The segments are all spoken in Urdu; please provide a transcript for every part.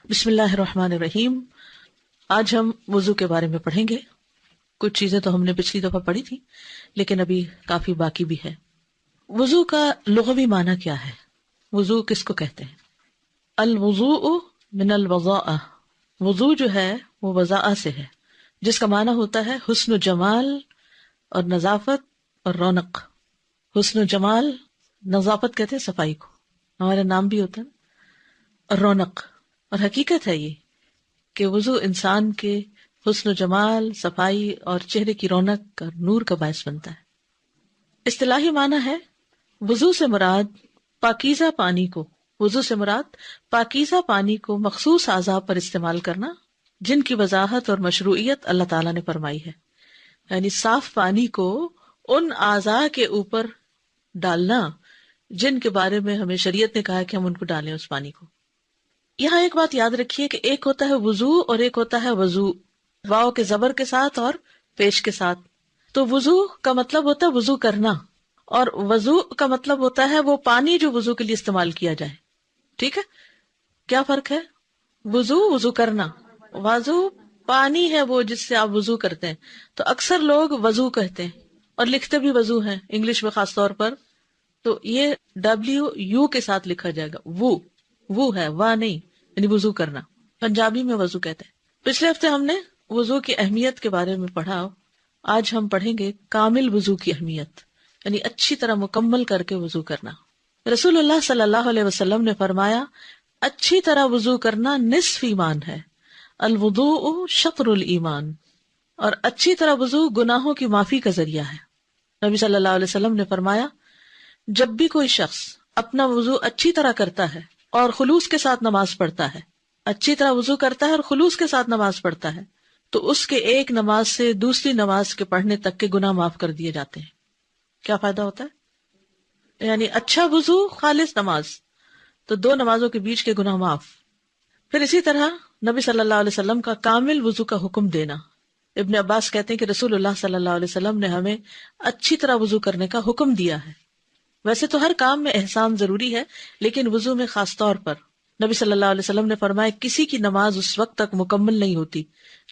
بسم اللہ الرحمن الرحیم. آج ہم وضو کے بارے میں پڑھیں گے. کچھ چیزیں تو ہم نے پچھلی دفعہ پڑھی تھی لیکن ابھی کافی باقی بھی ہے. وضو کا لغوی معنی کیا ہے؟ وضو کس کو کہتے ہیں؟ الوضوء من الوضاء. وضو جو ہے وہ وضاء سے ہے، جس کا معنی ہوتا ہے حسن و جمال اور نظافت اور رونق. حسن و جمال، نظافت کہتے ہیں صفائی کو، ہمارا نام بھی ہوتا ہے، اور رونق. اور حقیقت ہے یہ کہ وضو انسان کے حسن و جمال، صفائی اور چہرے کی رونق اور نور کا باعث بنتا ہے. اصطلاحی معنی ہے وضو سے مراد پاکیزہ پانی کو، وضو سے مراد پاکیزہ پانی کو مخصوص اعضاء پر استعمال کرنا جن کی وضاحت اور مشروعیت اللہ تعالیٰ نے فرمائی ہے. یعنی صاف پانی کو ان اعضاء کے اوپر ڈالنا جن کے بارے میں ہمیں شریعت نے کہا کہ ہم ان کو ڈالیں اس پانی کو. یہاں ایک بات یاد رکھیے کہ ایک ہوتا ہے وضو اور ایک ہوتا ہے وضو، واو کے زبر کے ساتھ اور پیش کے ساتھ. تو وضو کا مطلب ہوتا ہے وضو کرنا، اور وضو کا مطلب ہوتا ہے وہ پانی جو وضو کے لیے استعمال کیا جائے. ٹھیک ہے، کیا فرق ہے؟ وضو کرنا، وضو پانی ہے وہ جس سے آپ وضو کرتے ہیں. تو اکثر لوگ وضو کہتے ہیں اور لکھتے بھی وضو ہیں انگلش میں خاص طور پر. تو یہ WU کے ساتھ لکھا جائے گا، وہ ہے، واہ نہیں، یعنی وضو کرنا. پنجابی میں وضو کہتے ہیں. پچھلے ہفتے ہم نے وضو کی اہمیت کے بارے میں پڑھا. آج ہم پڑھیں گے کامل وضو کی اہمیت، یعنی اچھی طرح مکمل کر کے وضو کرنا. رسول اللہ صلی اللہ علیہ وسلم نے فرمایا اچھی طرح وضو کرنا نصف ایمان ہے. الوضوء شطر الایمان. اور اچھی طرح وضو گناہوں کی معافی کا ذریعہ ہے. نبی صلی اللہ علیہ وسلم نے فرمایا جب بھی کوئی شخص اپنا وضو اچھی طرح کرتا ہے اور خلوص کے ساتھ نماز پڑھتا ہے، اچھی طرح وضو کرتا ہے اور خلوص کے ساتھ نماز پڑھتا ہے، تو اس کے ایک نماز سے دوسری نماز کے پڑھنے تک کے گناہ معاف کر دیے جاتے ہیں. کیا فائدہ ہوتا ہے؟ یعنی اچھا وضو، خالص نماز، تو دو نمازوں کے بیچ کے گناہ معاف. پھر اسی طرح نبی صلی اللہ علیہ وسلم کا کامل وضو کا حکم دینا. ابن عباس کہتے ہیں کہ رسول اللہ صلی اللہ علیہ وسلم نے ہمیں اچھی طرح وضو کرنے کا حکم دیا ہے. ویسے تو ہر کام میں احسان ضروری ہے، لیکن وضو میں خاص طور پر. نبی صلی اللہ علیہ وسلم نے فرمایا کسی کی نماز اس وقت تک مکمل نہیں ہوتی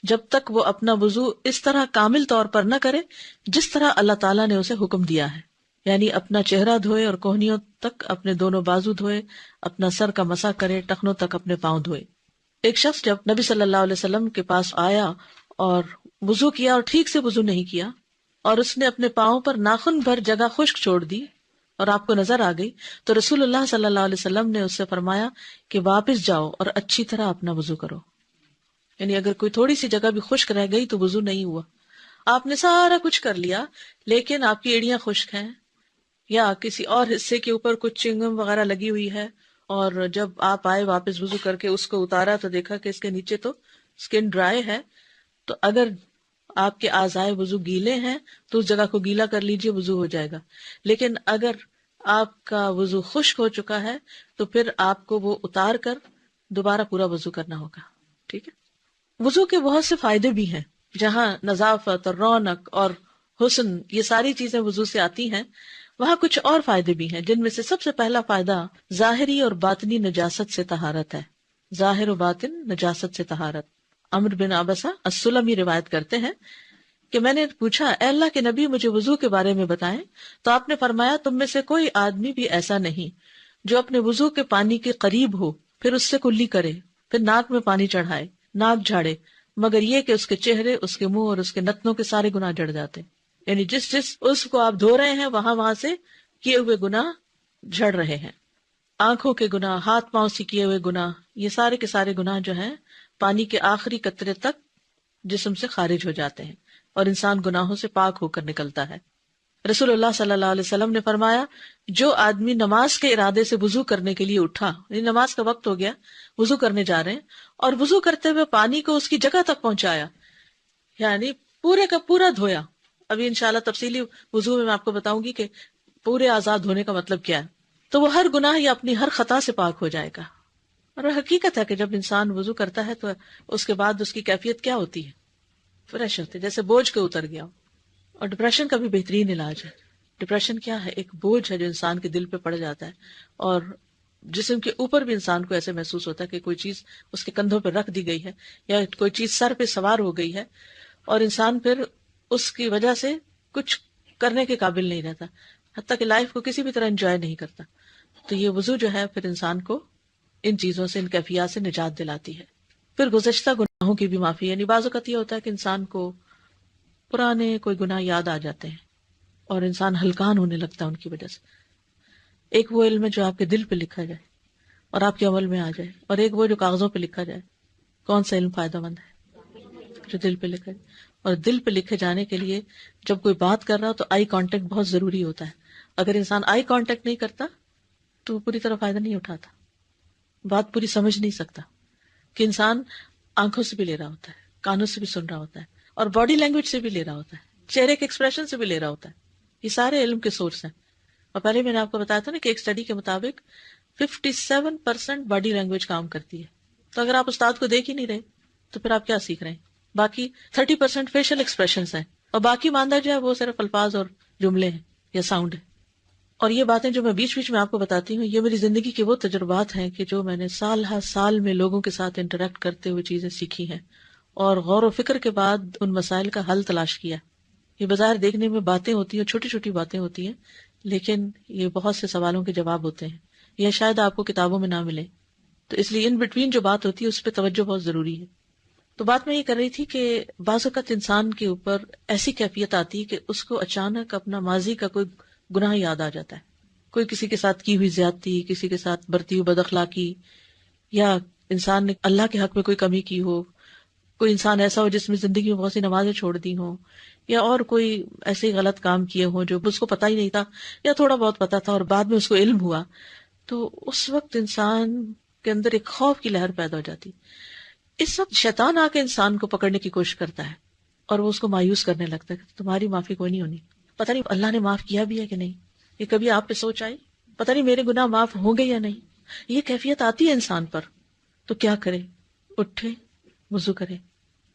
جب تک وہ اپنا وضو اس طرح کامل طور پر نہ کرے جس طرح اللہ تعالیٰ نے اسے حکم دیا ہے. یعنی اپنا چہرہ دھوئے اور کوہنیوں تک اپنے دونوں بازو دھوئے، اپنا سر کا مسح کرے، ٹخنوں تک اپنے پاؤں دھوئے. ایک شخص جب نبی صلی اللہ علیہ وسلم کے پاس آیا اور وضو کیا اور ٹھیک سے وضو نہیں کیا، اور اس نے اپنے پاؤں پر ناخن بھر جگہ خشک چھوڑ دی اور آپ کو نظر آ گئی، تو رسول اللہ صلی اللہ علیہ وسلم نے اس سے فرمایا کہ واپس جاؤ اور اچھی طرح اپنا وضو کرو. یعنی اگر کوئی تھوڑی سی جگہ بھی خشک رہ گئی تو وضو نہیں ہوا. آپ نے سارا کچھ کر لیا لیکن آپ کی ایڑیاں خشک ہیں یا کسی اور حصے کے اوپر کچھ چنگم وغیرہ لگی ہوئی ہے، اور جب آپ آئے واپس وضو کر کے اس کو اتارا تو دیکھا کہ اس کے نیچے تو سکن ڈرائی ہے، تو اگر آپ کے اعضائے وضو گیلے ہیں تو اس جگہ کو گیلا کر لیجئے، وضو ہو جائے گا. لیکن اگر آپ کا وضو خشک ہو چکا ہے تو پھر آپ کو وہ اتار کر دوبارہ پورا وضو کرنا ہوگا. ٹھیک ہے. وضو کے بہت سے فائدے بھی ہیں. جہاں نظافت اور رونق اور حسن یہ ساری چیزیں وضو سے آتی ہیں، وہاں کچھ اور فائدے بھی ہیں، جن میں سے سب سے پہلا فائدہ ظاہری اور باطنی نجاست سے طہارت ہے. ظاہر و باطن نجاست سے طہارت. عمرو بن عبسہ السلمی روایت کرتے ہیں کہ میں نے پوچھا اے اللہ کے نبی مجھے وضو کے بارے میں بتائیں، تو آپ نے فرمایا تم میں سے کوئی آدمی بھی ایسا نہیں جو اپنے وضو کے پانی کے قریب ہو پھر اس سے کلی کرے، پھر ناک میں پانی چڑھائے، ناک جھاڑے، مگر یہ کہ اس کے چہرے، اس کے منہ اور اس کے نتنوں کے سارے گناہ جڑ جاتے. یعنی جس اس کو آپ دھو رہے ہیں وہاں سے کیے ہوئے گناہ جھڑ رہے ہیں. آنکھوں کے گناہ، ہاتھ پاؤں سے کیے ہوئے گناہ، یہ سارے کے سارے گناہ جو ہیں پانی کے آخری قطرے تک جسم سے خارج ہو جاتے ہیں اور انسان گناہوں سے پاک ہو کر نکلتا ہے. رسول اللہ صلی اللہ علیہ وسلم نے فرمایا جو آدمی نماز کے ارادے سے وضو کرنے کے لیے اٹھا، یعنی نماز کا وقت ہو گیا، وضو کرنے جا رہے ہیں، اور وضو کرتے ہوئے پانی کو اس کی جگہ تک پہنچایا، یعنی پورے کا پورا دھویا. ابھی انشاءاللہ تفصیلی وضو میں آپ کو بتاؤں گی کہ پورے آزاد ہونے کا مطلب کیا ہے. تو وہ ہر گناہ یا اپنی ہر خطا سے پاک ہو جائے گا. اور حقیقت ہے کہ جب انسان وضو کرتا ہے تو اس کے بعد اس کی کیفیت کیا ہوتی ہے؟ فریش ہوتے، جیسے بوجھ کے اتر گیا. اور ڈپریشن کا بھی بہترین علاج ہے. ڈپریشن کیا ہے؟ ایک بوجھ ہے جو انسان کے دل پہ پڑ جاتا ہے اور جسم کے اوپر بھی انسان کو ایسے محسوس ہوتا ہے کہ کوئی چیز اس کے کندھوں پہ رکھ دی گئی ہے یا کوئی چیز سر پہ سوار ہو گئی ہے، اور انسان پھر اس کی وجہ سے کچھ کرنے کے قابل نہیں رہتا، حتیٰ کہ لائف کو کسی بھی طرح انجوائے نہیں کرتا. تو یہ وضو جو ہے پھر انسان کو ان چیزوں سے، ان کیفیات سے نجات دلاتی ہے. پھر گزشتہ گناہوں کی بھی معافی، یعنی بعض اوقات یہ ہوتا ہے کہ انسان کو پرانے کوئی گناہ یاد آ جاتے ہیں اور انسان ہلکان ہونے لگتا ہے ان کی وجہ سے. ایک وہ علم ہے جو آپ کے دل پہ لکھا جائے اور آپ کے عمل میں آ جائے، اور ایک وہ جو کاغذوں پہ لکھا جائے. کون سا علم فائدہ مند ہے؟ جو دل پہ لکھا جائے. اور دل پہ لکھے جانے کے لیے جب کوئی بات کر رہا ہو تو آئی کانٹیکٹ بہت ضروری ہوتا ہے. اگر انسان آئی کانٹیکٹ نہیں کرتا تو وہ پوری طرح فائدہ نہیں اٹھاتا، بات پوری سمجھ نہیں سکتا. کہ انسان آنکھوں سے بھی لے رہا ہوتا ہے، کانوں سے بھی سن رہا ہوتا ہے، اور باڈی لینگویج سے بھی لے رہا ہوتا ہے، چہرے کے ایکسپریشن سے بھی لے رہا ہوتا ہے. یہ سارے علم کے سورس ہیں. اور پہلے میں نے آپ کو بتایا تھا نا کہ ایک اسٹڈی کے مطابق 57% باڈی لینگویج کام کرتی ہے. تو اگر آپ استاد کو دیکھ ہی نہیں رہے تو پھر آپ کیا سیکھ رہے ہیں؟ باقی 30% فیشل ایکسپریشنز ہیں، اور باقی ماندہ جو ہے وہ صرف الفاظ اور جملے ہیں یا ساؤنڈ ہے. اور یہ باتیں جو میں بیچ بیچ میں آپ کو بتاتی ہوں، یہ میری زندگی کے وہ تجربات ہیں کہ جو میں نے سال ہر سال میں لوگوں کے ساتھ انٹریکٹ کرتے ہوئے چیزیں سیکھی ہیں، اور غور و فکر کے بعد ان مسائل کا حل تلاش کیا. یہ بظاہر دیکھنے میں باتیں ہوتی ہیں، چھوٹی چھوٹی باتیں ہوتی ہیں، لیکن یہ بہت سے سوالوں کے جواب ہوتے ہیں. یہ شاید آپ کو کتابوں میں نہ ملے، تو اس لیے ان بٹوین جو بات ہوتی ہے اس پہ توجہ بہت ضروری ہے. تو بات میں یہ کر رہی تھی کہ بعض اوقات انسان کے اوپر ایسی کیفیت آتی ہے کہ اس کو اچانک اپنا ماضی کا کوئی گناہ یاد آ جاتا ہے. کوئی کسی کے ساتھ کی ہوئی زیادتی، کسی کے ساتھ برتی ہوئی بد اخلاقی، یا انسان نے اللہ کے حق میں کوئی کمی کی ہو، کوئی انسان ایسا ہو جس میں زندگی میں بہت سی نمازیں چھوڑ دی ہوں، یا اور کوئی ایسے ہی غلط کام کیے ہوں جو اس کو پتہ ہی نہیں تھا یا تھوڑا بہت پتہ تھا اور بعد میں اس کو علم ہوا. تو اس وقت انسان کے اندر ایک خوف کی لہر پیدا ہو جاتی. اس وقت شیطان آ کے انسان کو پکڑنے کی کوشش کرتا ہے اور وہ اس کو مایوس کرنے لگتا ہے کہ تمہاری معافی کوئی نہیں ہونی، پتہ نہیں اللہ نے معاف کیا بھی ہے کہ نہیں. یہ کبھی آپ پہ سوچ آئی؟ پتہ نہیں میرے گناہ معاف ہوں گے یا نہیں. یہ کیفیت آتی ہے انسان پر. تو کیا کرے؟ اٹھے، وضو کرے،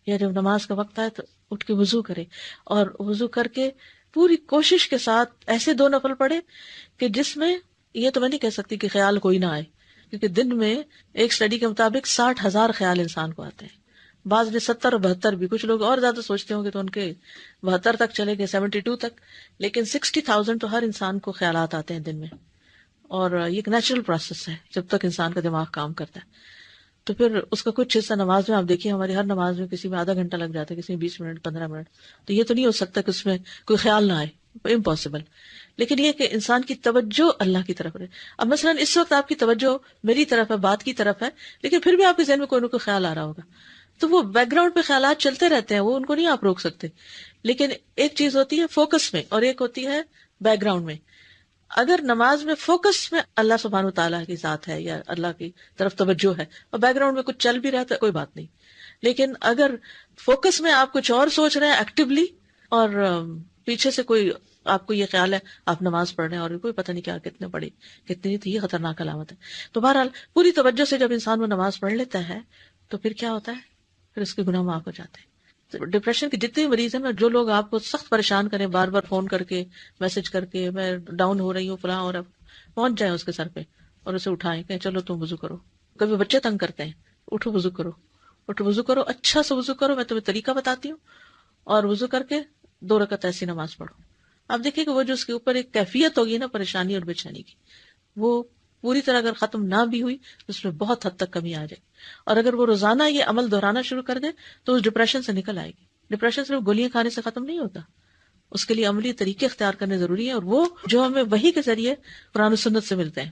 یا جب نماز کا وقت آئے تو اٹھ کے وضو کرے، اور وضو کر کے پوری کوشش کے ساتھ ایسے 2 نفل پڑھے کہ جس میں، یہ تو میں نہیں کہہ سکتی کہ خیال کوئی نہ آئے، کیونکہ دن میں ایک اسٹڈی کے مطابق 60,000 خیال انسان کو آتے ہیں. بعض نے 70 اور 72 بھی، کچھ لوگ اور زیادہ سوچتے ہوں گے تو ان کے 72 تک چلے گئے، 72 تک. لیکن 60,000 تو ہر انسان کو خیالات آتے ہیں دن میں، اور یہ ایک نیچرل پروسیس ہے جب تک انسان کا دماغ کام کرتا ہے. تو پھر اس کا کچھ حصہ نماز میں، آپ دیکھیے ہماری ہر نماز میں کسی میں آدھا گھنٹہ لگ جاتا ہے، کسی میں 20 منٹ، 15 منٹ. تو یہ تو نہیں ہو سکتا کہ اس میں کوئی خیال نہ آئے، امپاسبل. لیکن یہ کہ انسان کی توجہ اللہ کی طرف رہے. اب مثلا اس وقت آپ کی توجہ میری طرف ہے، بات کی طرف ہے، لیکن پھر بھی آپ کے ذہن میں کوئی نہ کوئی خیال آ رہا ہوگا. تو وہ بیک گراؤنڈ پہ خیالات چلتے رہتے ہیں، وہ ان کو نہیں آپ روک سکتے. لیکن ایک چیز ہوتی ہے فوکس میں اور ایک ہوتی ہے بیک گراؤنڈ میں. اگر نماز میں فوکس میں اللہ سبحانہ وتعالیٰ کی ذات ہے یا اللہ کی طرف توجہ ہے، اور بیک گراؤنڈ میں کچھ چل بھی رہا ہے، کوئی بات نہیں. لیکن اگر فوکس میں آپ کچھ اور سوچ رہے ہیں ایکٹیولی، اور پیچھے سے کوئی آپ کو یہ خیال ہے آپ نماز پڑھ رہے ہیں اور کوئی پتہ نہیں کیا کتنے پڑھی کتنی تھی، یہ خطرناک علامت ہے. تو بہرحال پوری توجہ سے جب انسان وہ نماز پڑھ لیتا ہے تو پھر کیا ہوتا ہے؟ پھر اس کے گناہ معاف ہو جاتے ہیں. ڈپریشن کے جتنے مریض ہیں نا، جو لوگ آپ کو سخت پریشان کریں، بار بار فون کر کے، میسج کر کے، میں ڈاؤن ہو رہی ہوں فلاں، اور اب پہنچ جائیں اس کے سر پہ اور اسے اٹھائیں کہ چلو تم وضو کرو. کبھی بچے تنگ کرتے ہیں، اٹھو وضو کرو، اٹھو وضو کرو، اچھا سا وضو کرو، میں تمہیں طریقہ بتاتی ہوں، اور وضو کر کے 2 رکعت ایسی نماز پڑھو. آپ دیکھیں کہ وہ جو اس کے اوپر ایک کیفیت ہوگی نا پریشانی اور بے چینی کی، وہ پوری طرح اگر ختم نہ بھی ہوئی تو اس میں بہت حد تک کمی آ جائے. اور اگر وہ روزانہ یہ عمل دہرانا شروع کر دے تو اس ڈپریشن سے نکل آئے گی. ڈپریشن صرف گولیاں کھانے سے ختم نہیں ہوتا، اس کے لیے عملی طریقے اختیار کرنے ضروری ہیں، اور وہ جو ہمیں وحی کے ذریعے قرآن و سنت سے ملتے ہیں.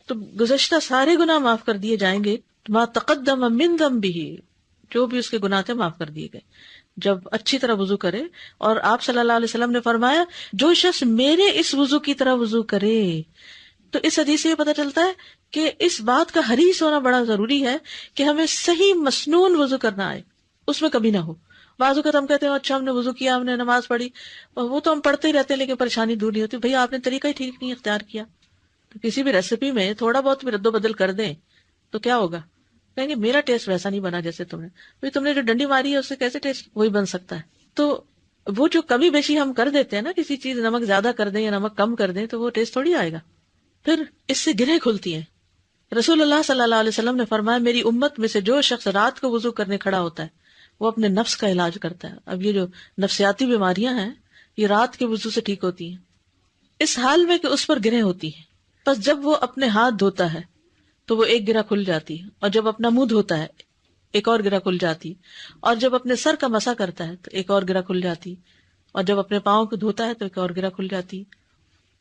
تو گزشتہ سارے گناہ معاف کر دیے جائیں گے. ما تقدم من ذنبہ، جو بھی اس کے گناہ تھے معاف کر دیے گئے جب اچھی طرح وضو کرے. اور آپ صلی اللہ علیہ وسلم نے فرمایا جو شخص میرے اس وضو کی طرح وضو کرے. تو اس حدیث سے یہ پتہ چلتا ہے کہ اس بات کا حریص ہونا بڑا ضروری ہے کہ ہمیں صحیح مسنون وضو کرنا آئے، اس میں کبھی نہ ہو. بعض اوقات ہم کہتے ہیں اچھا ہم نے وضو کیا، ہم نے نماز پڑھی، اور وہ تو ہم پڑھتے ہی رہتے ہیں لیکن پریشانی دور نہیں ہوتی. بھئی آپ نے طریقہ ہی ٹھیک نہیں اختیار کیا. تو کسی بھی ریسیپی میں تھوڑا بہت بھی رد و بدل کر دیں تو کیا ہوگا؟ کہیں گے میرا ٹیسٹ ویسا نہیں بنا جیسے تم نے. بھئی تم نے جو ڈنڈی ماری ہے اس سے کیسے ٹیسٹ وہی بن سکتا ہے؟ تو وہ جو کمی بیشی ہم کر دیتے ہیں نا، کسی چیز نمک زیادہ کر دیں یا نمک کم کر دیں تو وہ ٹیسٹ تھوڑی آئے گا. پھر اس سے گرہیں کھلتی ہیں. رسول اللہ صلی اللہ علیہ وسلم نے فرمایا میری امت میں سے جو شخص رات کو وضو کرنے کھڑا ہوتا ہے وہ اپنے نفس کا علاج کرتا ہے. اب یہ جو نفسیاتی بیماریاں ہیں یہ رات کے وضو سے ٹھیک ہوتی ہیں، اس حال میں کہ اس پر گرہیں ہوتی ہیں. بس جب وہ اپنے ہاتھ دھوتا ہے تو وہ ایک گرہ کھل جاتی ہے، اور جب اپنا منہ دھوتا ہے ایک اور گرہ کھل جاتی، اور جب اپنے سر کا مسح کرتا ہے تو ایک اور گرہ کھل جاتی، اور جب اپنے پاؤں کو دھوتا ہے تو ایک اور گرہ کھل جاتی.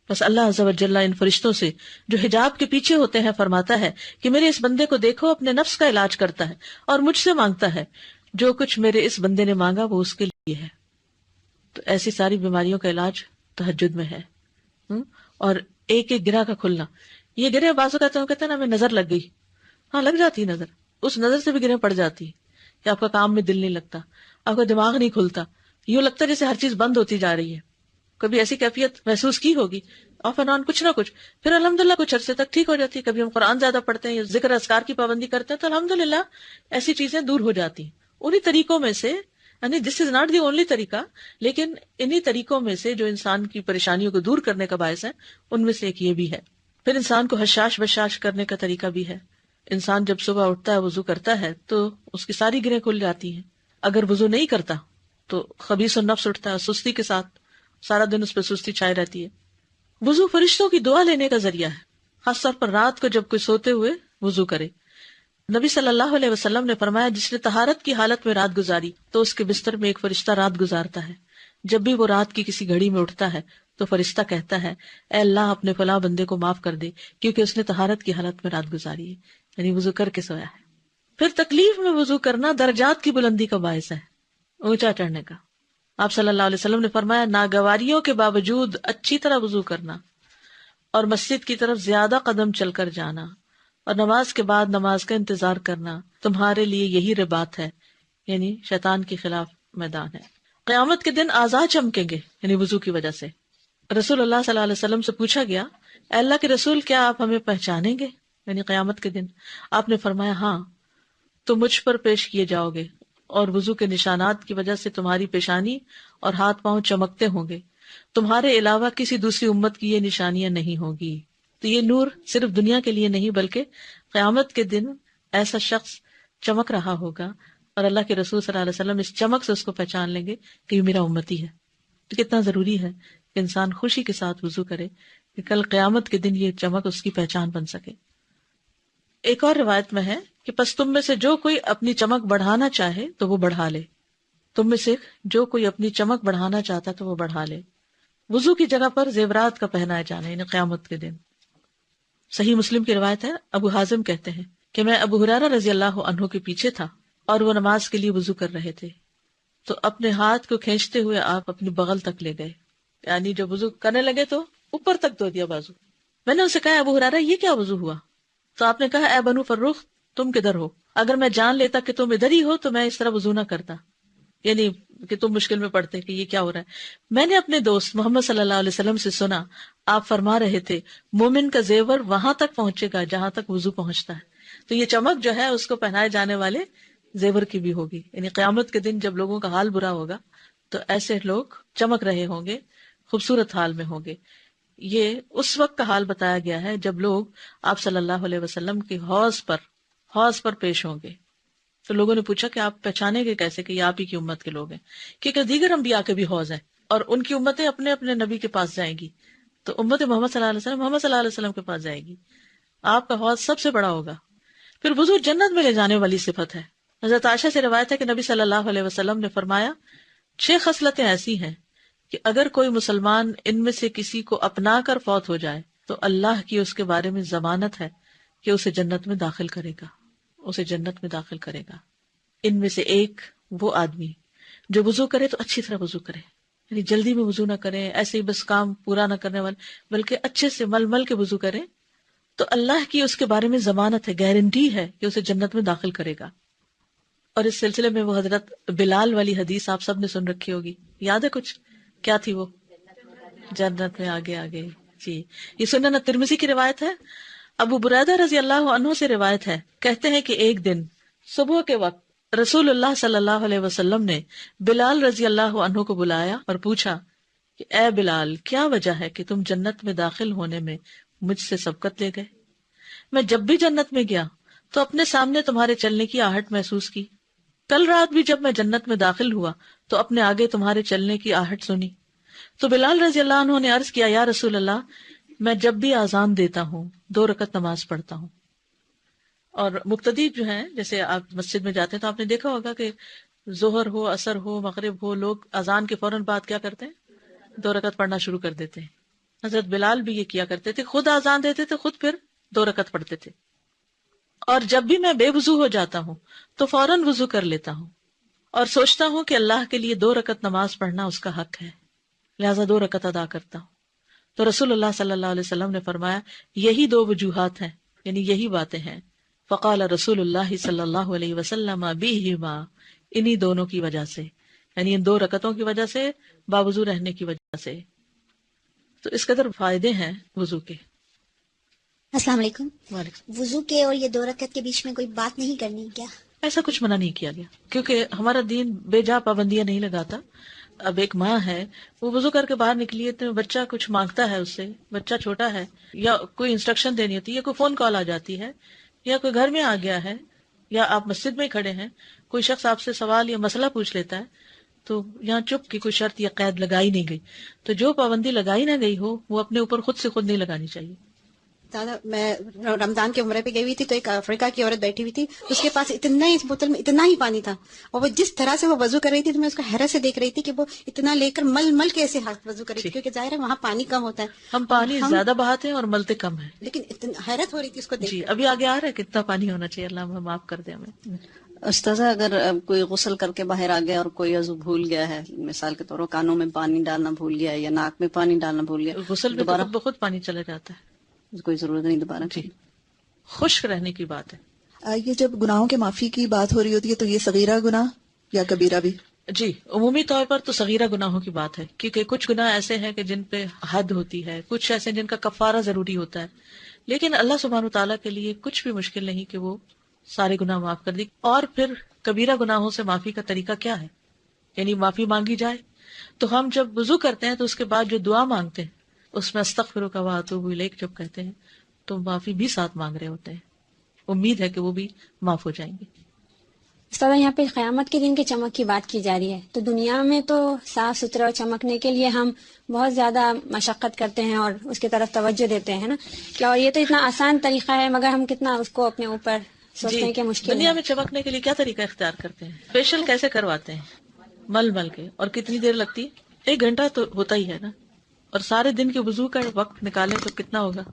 بس اللہ عز و جل ان فرشتوں سے جو حجاب کے پیچھے ہوتے ہیں فرماتا ہے کہ میرے اس بندے کو دیکھو، اپنے نفس کا علاج کرتا ہے اور مجھ سے مانگتا ہے، جو کچھ میرے اس بندے نے مانگا وہ اس کے لیے ہے. تو ایسی ساری بیماریوں کا علاج تہجد میں ہے. اور ایک ایک گرہ کا کھلنا، یہ گرہ بعض اوقات کہتے ہیں نا ہمیں نظر لگ گئی، ہاں لگ جاتی ہے نظر، اس نظر سے بھی گرہ پڑ جاتی ہے کہ آپ کا کام میں دل نہیں لگتا، آپ کا دماغ نہیں کھلتا، یوں لگتا ہے جیسے ہر چیز بند ہوتی جا رہی ہے. کبھی ایسی کیفیت محسوس کی ہوگی، آف اینڈ آن کچھ نہ کچھ، پھر الحمدللہ کچھ عرصے تک ٹھیک ہو جاتی ہے. کبھی ہم قرآن زیادہ پڑھتے ہیں یا ذکر اذکار کی پابندی کرتے ہیں تو الحمدللہ ایسی چیزیں دور ہو جاتی ہیں. انہی طریقوں میں سے، یعنی دس از ناٹ دی اونلی طریقہ، لیکن انہی طریقوں میں سے جو انسان کی پریشانیوں کو دور کرنے کا باعث ہے ان میں سے ایک یہ بھی ہے. پھر انسان کو حشاش بشاش کرنے کا طریقہ بھی ہے. انسان جب صبح اٹھتا ہے وضو کرتا ہے تو اس کی ساری گرہیں کھل جاتی ہیں. اگر وضو نہیں کرتا تو خبیث النفس اٹھتا ہے سستی کے ساتھ، سارا دن اس پہ سستی چھائی رہتی ہے. وضو فرشتوں کی دعا لینے کا ذریعہ ہے، خاص طور پر رات کو جب کوئی سوتے ہوئے وضو کرے. نبی صلی اللہ علیہ وسلم نے فرمایا جس نے طہارت کی حالت میں رات گزاری تو اس کے بستر میں ایک فرشتہ رات گزارتا ہے. جب بھی وہ رات کی کسی گھڑی میں اٹھتا ہے تو فرشتہ کہتا ہے اے اللہ اپنے فلاں بندے کو معاف کر دے کیونکہ اس نے طہارت کی حالت میں رات گزاری ہے، یعنی وضو کر کے سویا ہے. پھر تکلیف میں وضو کرنا درجات کی بلندی کا باعث ہے، اونچا چڑھنے کا. آپ صلی اللہ علیہ وسلم نے فرمایا ناگواریوں کے باوجود اچھی طرح وضو کرنا اور مسجد کی طرف زیادہ قدم چل کر جانا اور نماز کے بعد نماز کا انتظار کرنا تمہارے لیے یہی رباط ہے، یعنی شیطان کے خلاف میدان ہے. قیامت کے دن اعضاء چمکیں گے یعنی وضو کی وجہ سے. رسول اللہ صلی اللہ علیہ وسلم سے پوچھا گیا اے اللہ کے رسول کیا آپ ہمیں پہچانیں گے یعنی قیامت کے دن؟ آپ نے فرمایا ہاں، تو مجھ پر پیش کیے جاؤ گے اور وضو کے نشانات کی وجہ سے تمہاری پیشانی اور ہاتھ پاؤں چمکتے ہوں گے. تمہارے علاوہ کسی دوسری امت کی یہ نشانیاں نہیں ہوگی. تو یہ نور صرف دنیا کے لیے نہیں بلکہ قیامت کے دن ایسا شخص چمک رہا ہوگا اور اللہ کے رسول صلی اللہ علیہ وسلم اس چمک سے اس کو پہچان لیں گے کہ یہ میرا امتی ہے. تو کتنا ضروری ہے کہ انسان خوشی کے ساتھ وضو کرے کہ کل قیامت کے دن یہ چمک اس کی پہچان بن سکے. ایک اور روایت میں ہے کہ پس تم میں سے جو کوئی اپنی چمک بڑھانا چاہے تو وہ بڑھا لے. تم میں سے جو کوئی اپنی چمک بڑھانا چاہتا تو وہ بڑھا لے. وضو کی جگہ پر زیورات کا پہنایا جانا یعنی قیامت کے دن. صحیح مسلم کی روایت ہے، ابو حازم کہتے ہیں کہ میں ابو ہریرہ رضی اللہ عنہ کے پیچھے تھا اور وہ نماز کے لیے وضو کر رہے تھے تو اپنے ہاتھ کو کھینچتے ہوئے آپ اپنی بغل تک لے گئے، یعنی جب وضو کرنے لگے تو اوپر تک دھو دیا بازو. میں نے اسے کہا ابو ہریرہ یہ کیا وضو ہوا؟ تو آپ نے کہا اے بنو فروخ تم کدھر ہو؟ اگر میں جان لیتا کہ تم ادھر ہی ہو تو میں اس طرح وضو نہ کرتا، یعنی کہ تم مشکل میں پڑتے کہ یہ کیا ہو رہا ہے. میں نے اپنے دوست محمد صلی اللہ علیہ وسلم سے سنا آپ فرما رہے تھے مومن کا زیور وہاں تک پہنچے گا جہاں تک وضو پہنچتا ہے. تو یہ چمک جو ہے اس کو پہنائے جانے والے زیور کی بھی ہوگی، یعنی قیامت کے دن جب لوگوں کا حال برا ہوگا تو ایسے لوگ چمک رہے ہوں گے، خوبصورت حال میں ہوں گے. یہ اس وقت کا حال بتایا گیا ہے جب لوگ آپ صلی اللہ علیہ وسلم کے حوض پر پیش ہوں گے. تو لوگوں نے پوچھا کہ آپ پہچانیں گے کیسے کہ یہ آپ ہی کی امت کے لوگ ہیں؟ کیونکہ دیگر انبیاء کے بھی حوض ہیں اور ان کی امتیں اپنے اپنے نبی کے پاس جائیں گی، تو امت محمد صلی اللہ علیہ وسلم محمد صلی اللہ علیہ وسلم کے پاس جائے گی. آپ کا حوض سب سے بڑا ہوگا. پھر وضو جنت میں لے جانے والی صفت ہے. حضرت عائشہ سے روایت ہے کہ نبی صلی اللہ علیہ وسلم نے فرمایا 6 خصلتیں ایسی ہیں کہ اگر کوئی مسلمان ان میں سے کسی کو اپنا کر فوت ہو جائے تو اللہ کی اس کے بارے میں ضمانت ہے کہ اسے جنت میں داخل کرے گا. ان میں سے ایک وہ آدمی جو وضو کرے تو اچھی طرح وضو کرے، یعنی جلدی میں وضو نہ کرے، ایسے ہی بس کام پورا نہ کرنے والے، بلکہ اچھے سے مل مل کے وضو کرے تو اللہ کی اس کے بارے میں ضمانت ہے، گارنٹی ہے کہ اسے جنت میں داخل کرے گا. اور اس سلسلے میں وہ حضرت بلال والی حدیث آپ سب نے سن رکھی ہوگی، یاد ہے کچھ؟ کیا تھی وہ؟ جنت میں آگے آگے. جی، یہ سنن ترمذی کی روایت ہے. ابو بریدہ رضی اللہ عنہ سے روایت ہے، کہتے ہیں کہ ایک دن صبح کے وقت رسول اللہ صلی اللہ علیہ وسلم نے بلال رضی اللہ عنہ کو بلایا اور پوچھا کہ اے بلال کیا وجہ ہے کہ تم جنت میں داخل ہونے میں مجھ سے سبقت لے گئے؟ میں جب بھی جنت میں گیا تو اپنے سامنے تمہارے چلنے کی آہٹ محسوس کی. کل رات بھی جب میں جنت میں داخل ہوا تو اپنے آگے تمہارے چلنے کی آہٹ سنی. تو بلال رضی اللہ عنہ نے عرض کیا یا رسول اللہ میں جب بھی اذان دیتا ہوں 2 رکعت نماز پڑھتا ہوں. اور مقتدی جو ہیں جیسے آپ مسجد میں جاتے ہیں تو آپ نے دیکھا ہوگا کہ ظہر ہو عصر ہو مغرب ہو لوگ اذان کے فوراً بعد کیا کرتے ہیں 2 رکعت پڑھنا شروع کر دیتے ہیں. حضرت بلال بھی یہ کیا کرتے تھے, خود اذان دیتے تھے, خود پھر 2 رکعت پڑھتے تھے. اور جب بھی میں بے وضو ہو جاتا ہوں تو فوراً وضو کر لیتا ہوں اور سوچتا ہوں کہ اللہ کے لیے 2 رکعت نماز پڑھنا اس کا حق ہے, لہذا 2 رکعت ادا کرتا ہوں. تو رسول اللہ صلی اللہ علیہ وسلم نے فرمایا یہی 2 وجوہات ہیں, یعنی یہی باتیں ہیں. فقال رسول اللہ صلی اللہ علیہ وسلم بہما, انہی دونوں کی وجہ سے, یعنی ان 2 رکعتوں کی وجہ سے, باوضو رہنے کی وجہ سے. تو اس قدر فائدے ہیں وضو کے. السلام علیکم. وعلیکم. وضو کے اور یہ 2 رکعت کے بیچ میں کوئی بات نہیں کرنی کیا؟ ایسا کچھ منع نہیں کیا گیا کیونکہ ہمارا دین بے جا پابندیاں نہیں لگاتا. اب ایک ماں ہے وہ وضو کر کے باہر نکلی ہے تو بچہ کچھ مانگتا ہے اس سے, بچہ چھوٹا ہے, یا کوئی انسٹرکشن دینی ہوتی ہے, یا کوئی فون کال آ جاتی ہے, یا کوئی گھر میں آ گیا ہے, یا آپ مسجد میں کھڑے ہیں, کوئی شخص آپ سے سوال یا مسئلہ پوچھ لیتا ہے, تو یہاں چپ کی کوئی شرط یا قید لگائی نہیں گئی. تو جو پابندی لگائی نہ گئی ہو وہ اپنے اوپر خود سے خود نہیں لگانی چاہیے. دادا میں رمضان کے عمرے پہ گئی ہوئی تھی تو ایک افریقہ کی عورت بیٹھی ہوئی تھی, اس کے پاس اتنا ہی, اس بوتل میں اتنا ہی پانی تھا, اور وہ جس طرح سے وہ وضو کر رہی تھی تو میں اس کو حیرت سے دیکھ رہی تھی کہ وہ اتنا لے کر مل مل کے ایسے ہاتھ وضو کر رہی تھی, کیونکہ ظاہر ہے وہاں پانی کم ہوتا ہے. ہم پانی زیادہ بہاتے ہیں اور ملتے کم ہیں, لیکن حیرت ہو رہی تھی اس کو دیکھ جی. کر. ابھی آگے آ رہا ہے کتنا پانی ہونا چاہیے, اللہ ہمیں معاف کر دے ہمیں. استاذہ اگر کوئی غسل کر کے باہر آ گیا اور کوئی عضو بھول گیا ہے, مثال کے طور پر کانوں میں پانی ڈالنا بھول گیا ہے یا ناک میں پانی ڈالنا بھول گیا, غسل میں تو دوبارہ خود بخود پانی چلا جاتا ہے, کوئی ضرورت نہیں دوبارہ. جی. خشک رہنے کی بات ہے. یہ جب گناہوں کے معافی کی بات ہو رہی ہوتی ہے تو یہ صغیرہ گناہ یا کبیرہ بھی؟ جی عمومی طور پر تو صغیرہ گناہوں کی بات ہے, کیونکہ کچھ گناہ ایسے ہیں کہ جن پہ حد ہوتی ہے, کچھ ایسے جن کا کفارہ ضروری ہوتا ہے, لیکن اللہ سبحانہ وتعالیٰ کے لیے کچھ بھی مشکل نہیں کہ وہ سارے گناہ معاف کر دی. اور پھر کبیرہ گناہوں سے معافی کا طریقہ کیا ہے, یعنی معافی مانگی جائے. تو ہم جب وضو کرتے ہیں تو اس کے بعد جو دعا مانگتے ہیں اس میں استغفرک و اتوب الیک جب کہتے ہیں تو معافی بھی ساتھ مانگ رہے ہوتے ہیں, امید ہے کہ وہ بھی معاف ہو جائیں گے. استاد یہاں پہ قیامت کے دن کی چمک کی بات کی جا رہی ہے, تو دنیا میں تو صاف ستھرا اور چمکنے کے لیے ہم بہت زیادہ مشقت کرتے ہیں اور اس کی طرف توجہ دیتے ہیں نا, کیا اور یہ تو اتنا آسان طریقہ ہے مگر ہم کتنا اس کو اپنے اوپر سوچتے ہیں کہ مشکل دنیا ہے. میں چمکنے کے لیے کیا طریقہ اختیار کرتے ہیں, فیشل کیسے کرواتے ہیں, مل مل کے, اور کتنی دیر لگتی ہے, 1 گھنٹہ تو ہوتا ہی ہے نا, اور سارے دن کے وضو کا وقت نکالیں تو کتنا ہوگا,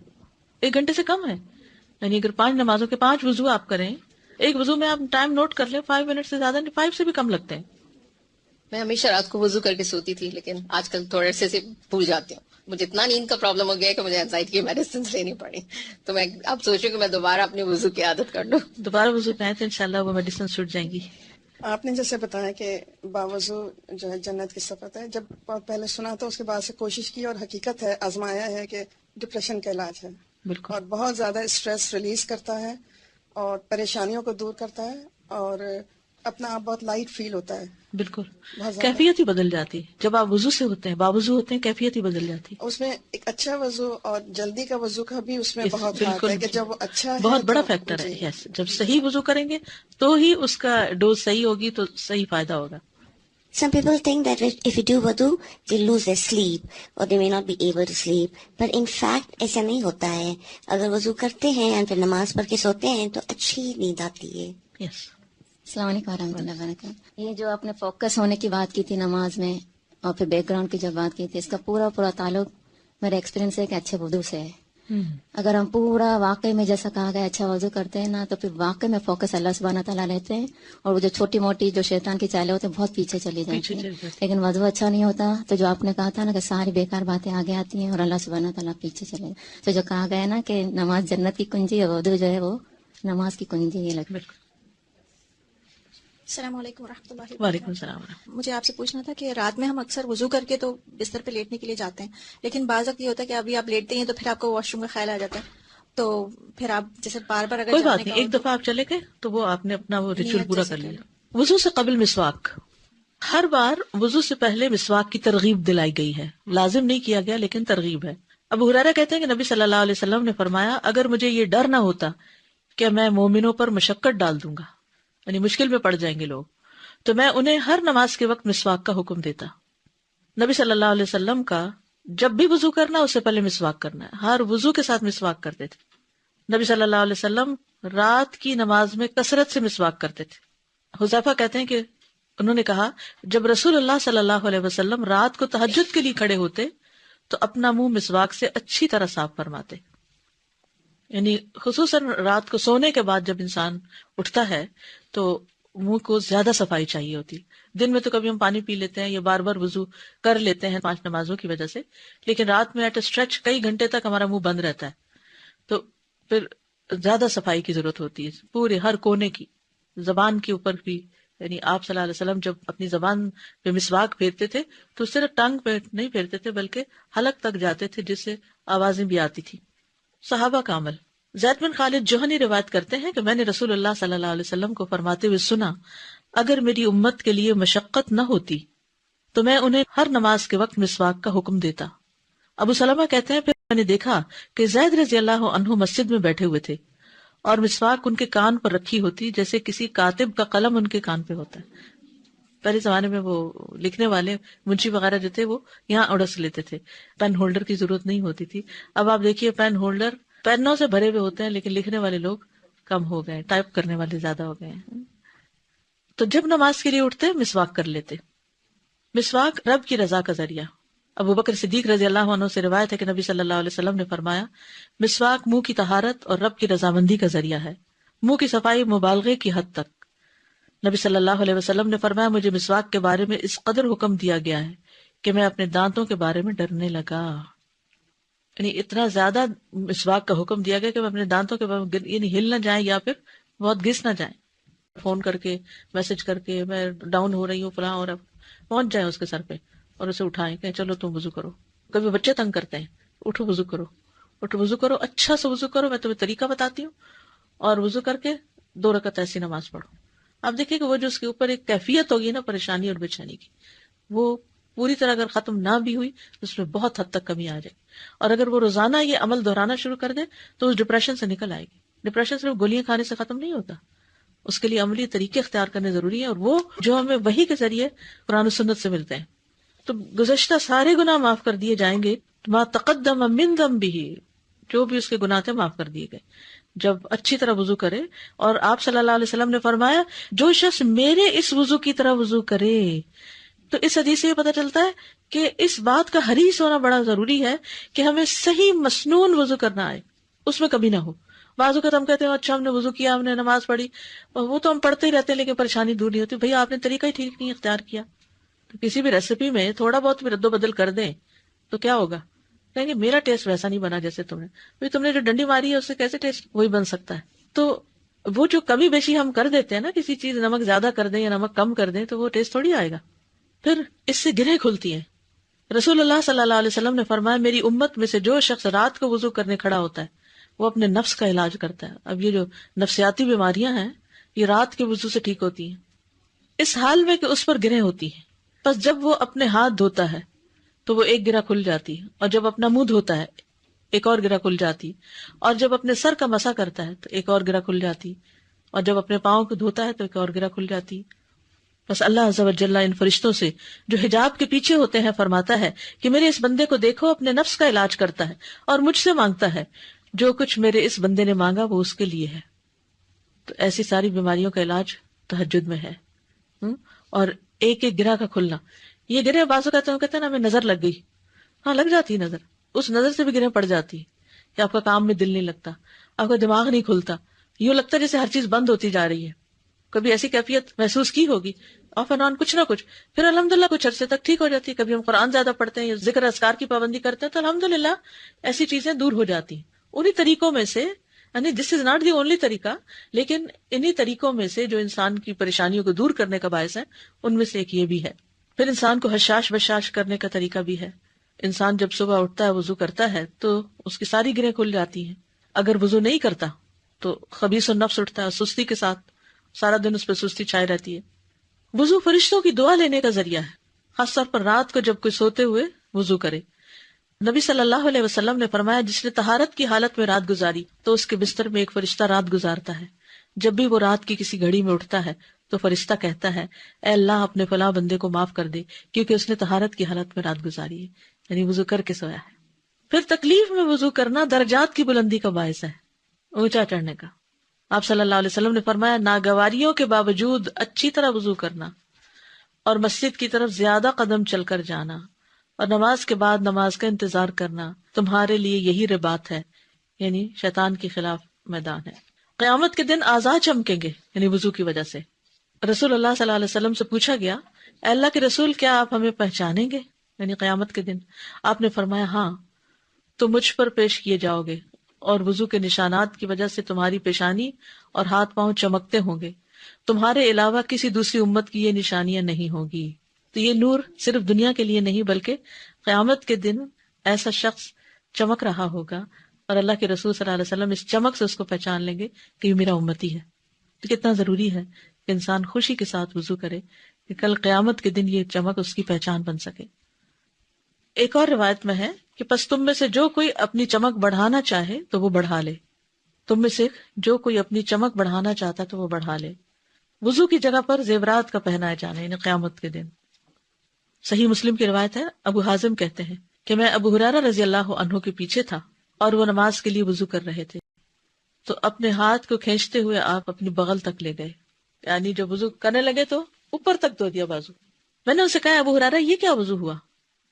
1 گھنٹے سے کم ہے. یعنی اگر 5 نمازوں کے 5 وضو آپ کریں, ایک وضو میں آپ ٹائم نوٹ کر لیں, 5 منٹ سے زیادہ نہیں, 5 سے بھی کم لگتے ہیں. میں ہمیشہ رات کو وضو کر کے سوتی تھی, لیکن آج کل تھوڑے سے بھول جاتی ہوں. مجھے اتنا نیند کا پرابلم ہو گیا ہے کہ مجھے اینزائٹی کی میڈیسنز لینی پڑی, تو میں اب سوچ رہی ہوں کہ میں دوبارہ اپنے وضو کی عادت کر لوں. دوبارہ وضو پہ تو انشاءاللہ وہ میڈیسن چھوٹ جائیں گی. آپ نے جیسے بتایا کہ باوضو جو ہے جنت کی صفت ہے, جب پہلے سنا تو اس کے بعد سے کوشش کی, اور حقیقت ہے آزمایا ہے کہ ڈپریشن کا علاج ہے, بالکل, اور بہت زیادہ اسٹریس ریلیز کرتا ہے اور پریشانیوں کو دور کرتا ہے, اور اپنا آپ بہت لائٹ فیل ہوتا ہے. بالکل, کیفیت ہی بدل جاتی ہے جب آپ وضو سے ہوتے ہیں, باوضو ہوتے ہیں, کیفیت ہی بدل جاتی ہے. اس میں ایک اچھا وضو اور جلدی کا وضو کا بھی اس میں بہت فرق ہے کہ جب اچھا ہے بہت بڑا فیکٹر ہے. یس, جب صحیح وضو کریں گے تو ہی اس کا ڈوز صحیح ہوگی تو صحیح فائدہ ہوگا. Some people think that if you do wudu, they lose their sleep or they may not be able to sleep. But in fact, ایسا نہیں ہوتا ہے. اگر وضو کرتے ہیں اور پھر نماز پڑھ کے سوتے ہیں تو اچھی نیند آتی ہے. یس. السلام علیکم ورحمۃ اللہ وبرکاتہ. یہ جو آپ نے فوکس ہونے کی بات کی تھی نماز میں اور پھر بیک گراؤنڈ کی جو بات کی تھی, اس کا پورا تعلق میرا ایکسپیرینس ہے کہ اچھے وضو سے ہے. اگر ہم پورا واقعی میں جیسا کہا گیا اچھا وضو کرتے ہیں نا, تو پھر واقعی میں فوکس اللہ سبحانہ تعالیٰ رہتے ہیں, اور وہ جو چھوٹی موٹی جو شیطان کی چالیں ہوتے ہیں بہت پیچھے چلی جاتی ہیں. لیکن وضو اچھا نہیں ہوتا تو جو آپ نے کہا تھا نا کہ ساری بیکار باتیں آگے آتی ہیں اور اللہ سبحانہ تعالیٰ پیچھے چلے. تو جو کہا گیا نا کہ نماز جنت کی کنجی ہے, وضو جو ہے وہ نماز کی کنجی. یہ لگتا ہے. السلام علیکم ورحمۃ اللہ. وعلیکم السلام. مجھے آپ سے پوچھنا تھا کہ رات میں ہم اکثر وضو کر کے تو بستر پہ لیٹنے کے لیے جاتے ہیں, لیکن بعض وقت یہ ہوتا ہے کہ ابھی آپ لیٹتے ہیں تو پھر آپ کو واش روم کا خیال آ جاتا ہے, تو پھر آپ جیسے بار بار اگر کوئی بات نہیں, ایک دفعہ آپ چلے گئے تو وہ آپ نے اپنا وہ ریچول پورا کر لیا. وضو سے قبل مسواک, ہر بار وضو سے پہلے مسواک کی ترغیب دلائی گئی ہے, لازم نہیں کیا گیا لیکن ترغیب ہے. ابو ہریرہ کہتے ہیں کہ نبی صلی اللہ علیہ وسلم نے فرمایا اگر مجھے یہ ڈر نہ ہوتا کہ میں مومنوں پر مشقت ڈال دوں گا، یعنی مشکل میں پڑ جائیں گے لوگ، تو میں انہیں ہر نماز کے وقت مسواک کا حکم دیتا. نبی صلی اللہ علیہ وسلم کا جب بھی وضو کرنا اس سے پہلے مسواک کرنا ہے، ہر وضو کے ساتھ مسواک کرتے تھے. نبی صلی اللہ علیہ وسلم رات کی نماز میں کثرت سے مسواک کرتے تھے. حذیفہ کہتے ہیں کہ انہوں نے کہا جب رسول اللہ صلی اللہ علیہ وسلم رات کو تہجد کے لیے کھڑے ہوتے تو اپنا منہ مسواک سے اچھی طرح صاف فرماتے، یعنی خصوصاً رات کو سونے کے بعد جب انسان اٹھتا ہے تو منہ کو زیادہ صفائی چاہیے ہوتی. دن میں تو کبھی ہم پانی پی لیتے ہیں یا بار بار وضو کر لیتے ہیں 5 نمازوں کی وجہ سے، لیکن رات میں ایٹ اسٹریچ کئی گھنٹے تک ہمارا منہ بند رہتا ہے، تو پھر زیادہ صفائی کی ضرورت ہوتی ہے پورے ہر کونے کی. زبان کے اوپر بھی، یعنی آپ صلی اللہ علیہ وسلم جب اپنی زبان پہ مسواک پھیرتے تھے تو صرف ٹنگ پہ نہیں پھیرتے تھے بلکہ حلق تک جاتے تھے جس سے آوازیں بھی آتی تھی. صحابہ کا عمل. زید بن خالد جوہنی روایت کرتے ہیں کہ میں نے رسول اللہ صلی اللہ علیہ وسلم کو فرماتے ہوئے سنا اگر میری امت کے لیے مشقت نہ ہوتی تو میں انہیں ہر نماز کے وقت مسواک کا حکم دیتا. ابو سلمہ کہتے ہیں پھر میں نے دیکھا کہ زید رضی اللہ عنہ مسجد میں بیٹھے ہوئے تھے اور مسواک ان کے کان پر رکھی ہوتی جیسے کسی کاتب کا قلم ان کے کان پہ ہوتا ہے. پہلے زمانے میں وہ لکھنے والے منشی وغیرہ جو تھے وہ یہاں اڑس لیتے تھے، پین ہولڈر کی ضرورت نہیں ہوتی تھی. اب آپ دیکھیے پین ہولڈر پینوں سے بھرے ہوئے ہوتے ہیں لیکن لکھنے والے لوگ کم ہو گئے، ٹائپ کرنے والے زیادہ ہو گئے ہیں. تو جب نماز کے لیے اٹھتے مسواک کر لیتے. مسواک رب کی رضا کا ذریعہ. ابو بکر صدیق رضی اللہ عنہ سے روایت ہے کہ نبی صلی اللہ علیہ وسلم نے فرمایا مسواک منہ کی طہارت اور رب کی رضامندی کا ذریعہ ہے، منہ کی صفائی مبالغے کی حد تک. نبی صلی اللہ علیہ وسلم نے فرمایا مجھے مسواک کے بارے میں اس قدر حکم دیا گیا ہے کہ میں اپنے دانتوں کے بارے میں ڈرنے لگا. یعنی اتنا زیادہ مسواک کا حکم دیا گیا کہ میں اپنے دانتوں کے بارے میں یعنی ہل نہ جائیں یا پھر بہت گھس نہ جائیں. فون کر کے میسج کر کے میں ڈاؤن ہو رہی ہوں فلاں، اور اب پہنچ جائیں اس کے سر پہ اور اسے اٹھائیں کہ چلو تم وضو کرو. کبھی بچے تنگ کرتے ہیں اٹھو وضو کرو، اٹھو وضو کرو، اچھا سے وضو کرو، میں تمہیں طریقہ بتاتی ہوں، اور وضو کر کے 2 رکعت ایسی نماز پڑھو. آپ دیکھیں کہ وہ جو اس کے اوپر ایک کیفیت ہوگی نا پریشانی اور بےچینی کی، وہ پوری طرح اگر ختم نہ بھی ہوئی تو اس میں بہت حد تک کمی آ جائے. اور اگر وہ روزانہ یہ عمل دہرانا شروع کر دے تو اس ڈپریشن سے نکل آئے گی. ڈپریشن صرف گولیاں کھانے سے ختم نہیں ہوتا، اس کے لیے عملی طریقے اختیار کرنے ضروری ہیں، اور وہ جو ہمیں وحی کے ذریعے قرآن و سنت سے ملتے ہیں. تو گزشتہ سارے گناہ معاف کر دیے جائیں گے. ما تقدم من ذنبہ، جو بھی اس کے گناہ تھے معاف کر دیے گئے جب اچھی طرح وضو کرے. اور آپ صلی اللہ علیہ وسلم نے فرمایا جو شخص میرے اس وضو کی طرح وضو کرے. تو اس حدیث سے یہ پتہ چلتا ہے کہ اس بات کا حریص ہونا بڑا ضروری ہے کہ ہمیں صحیح مسنون وضو کرنا آئے، اس میں کبھی نہ ہو. بعض اوقات ہم کہتے ہیں اچھا ہم نے وضو کیا، ہم نے نماز پڑھی، وہ تو ہم پڑھتے ہی رہتے ہیں لیکن پریشانی دور نہیں ہوتی. بھئی آپ نے طریقہ ہی ٹھیک نہیں اختیار کیا. تو کسی بھی ریسیپی میں تھوڑا بہت بھی رد و بدل کر دیں تو کیا ہوگا؟ کہیں گے میرا ٹیسٹ ویسا نہیں بنا جیسے تم نے. بھئی تم نے جو ڈنڈی ماری ہے اس سے کیسے ٹیسٹ وہی بن سکتا ہے؟ تو وہ جو کمی بیشی ہم کر دیتے ہیں نا، کسی چیز نمک زیادہ کر دیں یا نمک کم کر دیں تو وہ ٹیسٹ تھوڑی آئے گا. پھر اس سے گرہیں کھلتی ہیں. رسول اللہ صلی اللہ علیہ وسلم نے فرمایا میری امت میں سے جو شخص رات کو وضو کرنے کھڑا ہوتا ہے وہ اپنے نفس کا علاج کرتا ہے. اب یہ جو نفسیاتی بیماریاں ہیں یہ رات کے وضو سے ٹھیک ہوتی ہیں، اس حال میں کہ اس پر گرہیں ہوتی ہیں. بس جب وہ اپنے ہاتھ دھوتا ہے تو وہ ایک گرہ کھل جاتی ہے، اور جب اپنا منہ دھوتا ہے ایک اور گرہ کھل جاتی، اور جب اپنے سر کا مسح کرتا ہے تو ایک اور گرہ کھل جاتی، اور جب اپنے پاؤں کو دھوتا ہے تو ایک اور گرہ کھل جاتی. بس اللہ عز و جل ان فرشتوں سے جو حجاب کے پیچھے ہوتے ہیں فرماتا ہے کہ میرے اس بندے کو دیکھو، اپنے نفس کا علاج کرتا ہے اور مجھ سے مانگتا ہے، جو کچھ میرے اس بندے نے مانگا وہ اس کے لیے ہے. تو ایسی ساری بیماریوں کا علاج تہجد میں ہے. اور ایک ایک گرہ کا کھلنا، یہ گرہ بازو کہتے ہیں نا ہمیں نظر لگ گئی، ہاں لگ جاتی ہے نظر، اس نظر سے بھی گرہ پڑ جاتی ہے کہ آپ کا کام میں دل نہیں لگتا، آپ کا دماغ نہیں کھلتا، یوں لگتا ہے جیسے ہر چیز بند ہوتی جا رہی ہے. کبھی ایسی کیفیت محسوس کی ہوگی آف اینڈ آن کچھ نہ کچھ، پھر الحمدللہ کچھ عرصے تک ٹھیک ہو جاتی ہے. کبھی ہم قرآن زیادہ پڑھتے ہیں یا ذکر اذکار کی پابندی کرتے ہیں تو الحمدللہ ایسی چیزیں دور ہو جاتی ہیں. انہی طریقوں میں سے، یعنی دس از ناٹ دی اونلی طریقہ، لیکن انہی طریقوں میں سے جو انسان کی پریشانیوں کو دور کرنے کا باعث ہے ان میں سے ایک یہ بھی ہے. پھر انسان کو حشاش بشاش کرنے کا طریقہ بھی ہے. انسان جب صبح اٹھتا ہے وضو کرتا ہے تو اس کی ساری گرہیں کھل جاتی ہیں. اگر وضو نہیں کرتا تو خبیث النفس اٹھتا ہے، سستی کے ساتھ سارا دن اس پہ سستی چھائی رہتی ہے. وضو فرشتوں کی دعا لینے کا ذریعہ ہے، خاص طور پر رات کو جب کوئی سوتے ہوئے وضو کرے. نبی صلی اللہ علیہ وسلم نے فرمایا جس نے طہارت کی حالت میں رات گزاری تو اس کے بستر میں ایک فرشتہ رات گزارتا ہے. جب بھی وہ رات کی کسی گھڑی میں اٹھتا ہے تو فرشتہ کہتا ہے اے اللہ اپنے فلاں بندے کو معاف کر دے کیونکہ اس نے طہارت کی حالت میں رات گزاری ہے، یعنی وضو کر کے سویا ہے. پھر تکلیف میں وضو کرنا درجات کی بلندی کا باعث ہے، اونچا چڑھنے کا. آپ صلی اللہ علیہ وسلم نے فرمایا ناگواریوں کے باوجود اچھی طرح وضو کرنا اور مسجد کی طرف زیادہ قدم چل کر جانا اور نماز کے بعد نماز کا انتظار کرنا تمہارے لیے یہی رباط ہے، یعنی شیطان کے خلاف میدان ہے. قیامت کے دن اعضاء چمکیں گے، یعنی وضو کی وجہ سے. رسول اللہ صلی اللہ علیہ وسلم سے پوچھا گیا اے اللہ کے رسول کیا آپ ہمیں پہچانیں گے یعنی قیامت کے دن؟ آپ نے فرمایا ہاں، تو مجھ پر پیش کیے جاؤ گے اور وضو کے نشانات کی وجہ سے تمہاری پیشانی اور ہاتھ پاؤں چمکتے ہوں گے. تمہارے علاوہ کسی دوسری امت کی یہ نشانیاں نہیں ہوگی. تو یہ نور صرف دنیا کے لیے نہیں بلکہ قیامت کے دن ایسا شخص چمک رہا ہوگا اور اللہ کے رسول صلی اللہ علیہ وسلم اس چمک سے اس کو پہچان لیں گے کہ یہ میرا امتی ہے. تو کتنا ضروری ہے کہ انسان خوشی کے ساتھ وضو کرے کہ کل قیامت کے دن یہ چمک اس کی پہچان بن سکے. ایک اور روایت میں ہے کہ پس تم میں سے جو کوئی اپنی چمک بڑھانا چاہے تو وہ بڑھا لے. تم میں سے جو کوئی اپنی چمک بڑھانا چاہتا تو وہ بڑھا لے. وضو کی جگہ پر زیورات کا پہنایا جانا یعنی قیامت کے دن. صحیح مسلم کی روایت ہے، ابو حازم کہتے ہیں کہ میں ابو ہریرہ رضی اللہ عنہ کے پیچھے تھا اور وہ نماز کے لیے وضو کر رہے تھے تو اپنے ہاتھ کو کھینچتے ہوئے آپ اپنی بغل تک لے گئے، یعنی جب وضو کرنے لگے تو اوپر تک دھو دیا بازو. میں نے ان سے کہا ابو ہریرہ یہ کیا وضو ہوا؟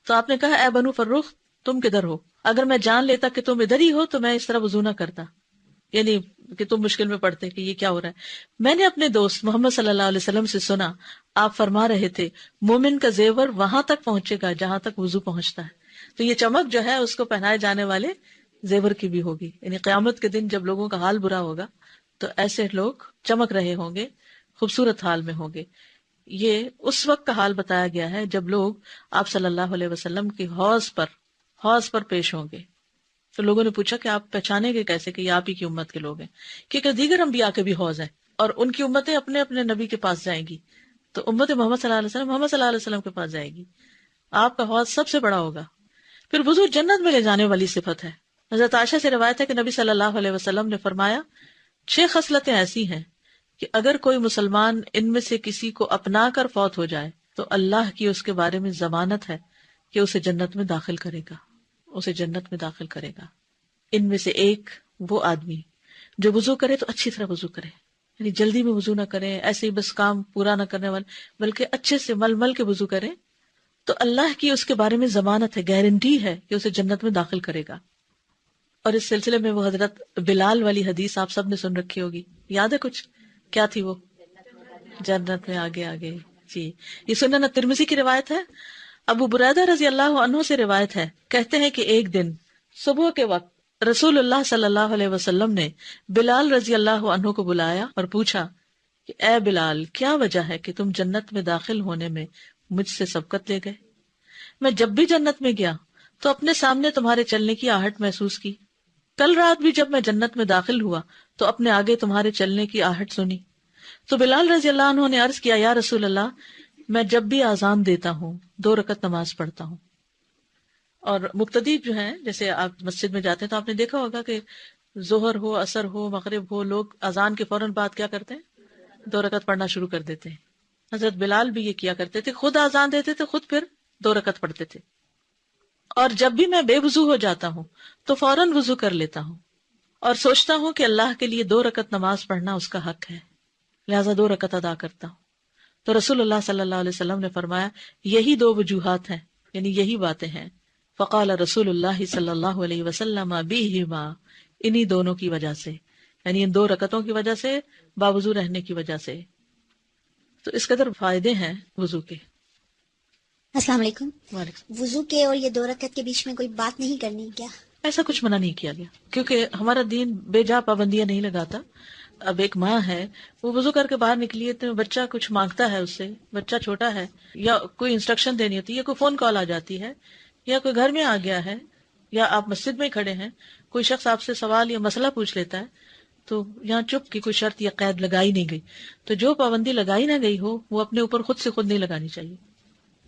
تو آپ نے کہا اے بنو فروخ تم کدھر ہو؟ اگر میں جان لیتا کہ تم ادھر ہی ہو تو میں اس طرح وضو نہ کرتا، یعنی کہ تم مشکل میں پڑتے کہ یہ کیا ہو رہا ہے. میں نے اپنے دوست محمد صلی اللہ علیہ وسلم سے سنا آپ فرما رہے تھے مومن کا زیور وہاں تک پہنچے گا جہاں تک وضو پہنچتا ہے. تو یہ چمک جو ہے اس کو پہنائے جانے والے زیور کی بھی ہوگی، یعنی قیامت کے دن جب لوگوں کا حال برا ہوگا تو ایسے لوگ چمک رہے ہوں گے، خوبصورت حال میں ہوں گے. یہ اس وقت کا حال بتایا گیا ہے جب لوگ آپ صلی اللہ علیہ وسلم کی حوض پر پیش ہوں گے. تو لوگوں نے پوچھا کہ آپ پہچانیں گے کیسے کہ یہ آپ ہی کی امت کے لوگ ہیں؟ کیونکہ دیگر انبیاء کے بھی حوض ہیں اور ان کی امتیں اپنے اپنے نبی کے پاس جائیں گی. تو امت محمد صلی اللہ علیہ وسلم کے پاس جائے گی. آپ کا حوض سب سے بڑا ہوگا. پھر وضو جنت میں لے جانے والی صفت ہے. حضرت عائشہ سے روایت ہے کہ نبی صلی اللہ علیہ وسلم نے فرمایا 6 خصلتیں ایسی ہیں کہ اگر کوئی مسلمان ان میں سے کسی کو اپنا کر فوت ہو جائے تو اللہ کی اس کے بارے میں ضمانت ہے کہ اسے جنت میں داخل کرے گا. ان میں سے ایک وہ آدمی جو وضو کرے تو اچھی طرح وضو کرے، یعنی جلدی میں وضو نہ کرے، ایسے ہی بس کام پورا نہ کرنے والے، بلکہ اچھے سے مل کے وضو کرے تو اللہ کی اس کے بارے میں ضمانت ہے، گارنٹی ہے کہ اسے جنت میں داخل کرے گا. اور اس سلسلے میں وہ حضرت بلال والی حدیث آپ سب نے سن رکھی ہوگی، یاد ہے کچھ؟ کیا تھی وہ؟ جنت میں آگے آگے. جی، یہ سنن ترمذی کی روایت ہے. ابو بریدہ رضی اللہ عنہ سے روایت ہے، کہتے ہیں کہ ایک دن صبح کے وقت رسول اللہ صلی اللہ علیہ وسلم نے بلال رضی اللہ عنہ کو بلایا اور پوچھا کہ اے بلال کیا وجہ ہے کہ تم جنت میں داخل ہونے میں مجھ سے سبقت لے گئے؟ میں جب بھی جنت میں گیا تو اپنے سامنے تمہارے چلنے کی آہٹ محسوس کی. کل رات بھی جب میں جنت میں داخل ہوا تو اپنے آگے تمہارے چلنے کی آہٹ سنی. تو بلال رضی اللہ عنہ نے عرض کیا یا رسول اللہ میں جب بھی اذان دیتا ہوں 2 رکعت نماز پڑھتا ہوں. اور مقتدی جو ہیں، جیسے آپ مسجد میں جاتے ہیں تو آپ نے دیکھا ہوگا کہ ظہر ہو، عصر ہو، مغرب ہو، لوگ اذان کے فوراً بعد کیا کرتے ہیں؟ 2 رکعت پڑھنا شروع کر دیتے ہیں. حضرت بلال بھی یہ کیا کرتے تھے، خود اذان دیتے تھے، خود پھر 2 رکعت پڑھتے تھے. اور جب بھی میں بے وضو ہو جاتا ہوں تو فوراً وضو کر لیتا ہوں اور سوچتا ہوں کہ اللہ کے لیے 2 رکعت نماز پڑھنا اس کا حق ہے، لہٰذا 2 رکعت ادا کرتا ہوں. تو رسول اللہ صلی اللہ علیہ وسلم نے فرمایا یہی 2 وجوہات ہیں، یعنی یہی باتیں ہیں. فقال رسول اللہ صلی اللہ علیہ وسلم بہما، انہی دونوں کی وجہ سے، یعنی ان 2 رکعتوں کی وجہ سے، باوضو رہنے کی وجہ سے. تو اس قدر فائدے ہیں وضو کے. السلام علیکم. وعلیکم. وضو کے اور یہ 2 رکعت کے بیچ میں کوئی بات نہیں کرنی کیا؟ ایسا کچھ منع نہیں کیا گیا کیونکہ ہمارا دین بے جا پابندیاں نہیں لگاتا. اب ایک ماں ہے، وہ وضو کر کے باہر نکلی ہے تو بچہ کچھ مانگتا ہے اس سے، بچہ چھوٹا ہے، یا کوئی انسٹرکشن دینی ہوتی ہے، یا کوئی فون کال آ جاتی ہے، یا کوئی گھر میں آ گیا ہے، یا آپ مسجد میں کھڑے ہیں، کوئی شخص آپ سے سوال یا مسئلہ پوچھ لیتا ہے تو یہاں چپ کی کوئی شرط یا قید لگائی نہیں گئی. تو جو پابندی لگائی نہ گئی ہو وہ اپنے اوپر خود سے خود نہیں لگانی چاہیے.